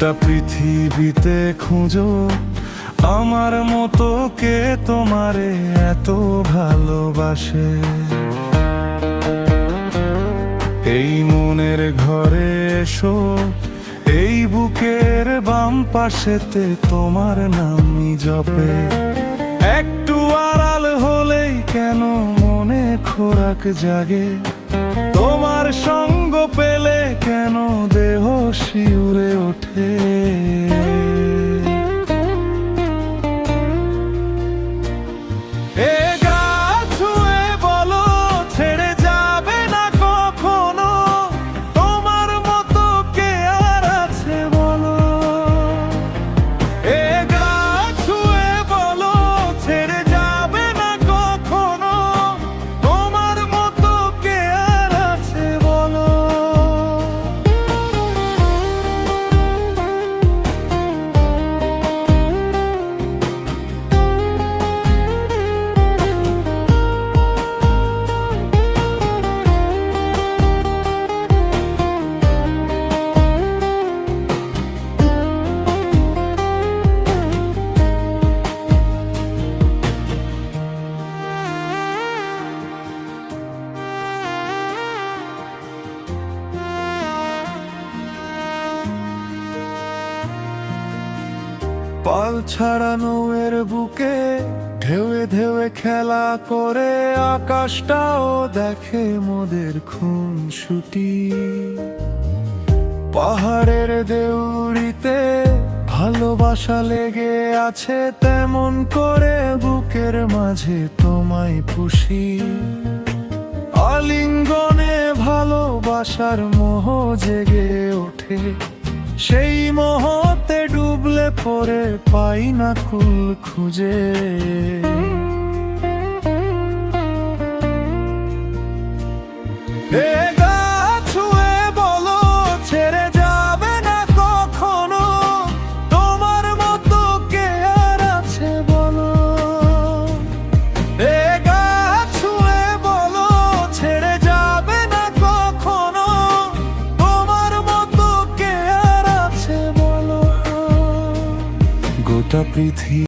গোটা পৃথিবীতে খুঁজো আমার মতো কে তোমারে এত ভালোবাসে। এই মনের ঘরে এসো, এই বুকের বাম পাশেতে তোমার নামই জপে। একটু আড়াল হলেই কেন মনে খোরাক জাগে, তোমার সঙ্গ পেলে কেন দেহ শিউরে ওঠে। এ গা ছুঁয়ে বলো ছেড়ে যাবে না কখনো, তোমার মতো কে আর আছে বলো। এ গা ছুঁয়ে বলো ছেড়ে যাবে না কখনো, তোমার মতো কে আর আছে বলো। পাল ছাড়ানো এর বুকে ঢেউয়ে ঢেউয়ে খেলা করে, আকাশটাও দেখে মোদের খুনসুটি। পাহাড়ের দেউড়িতে ভালোবাসা লেগে আছে, তেমন করে বুকের মাঝে তোমায় পুষি। আলিঙ্গনে ভালোবাসার মোহ জেগে ওঠে, সেই মোহতে ডুবলে পরে পাই না কুল খুঁজে। এ গা ছুঁয়ে বলো ছেড়ে যাবে না কখনো, তোমার মতো কে আর আছে বলো। এ গা ছুঁয়ে বলো ছেড়ে যাবে না কখনো, তোমার মতো কে আর আছে বলো। গোটা পৃথিবী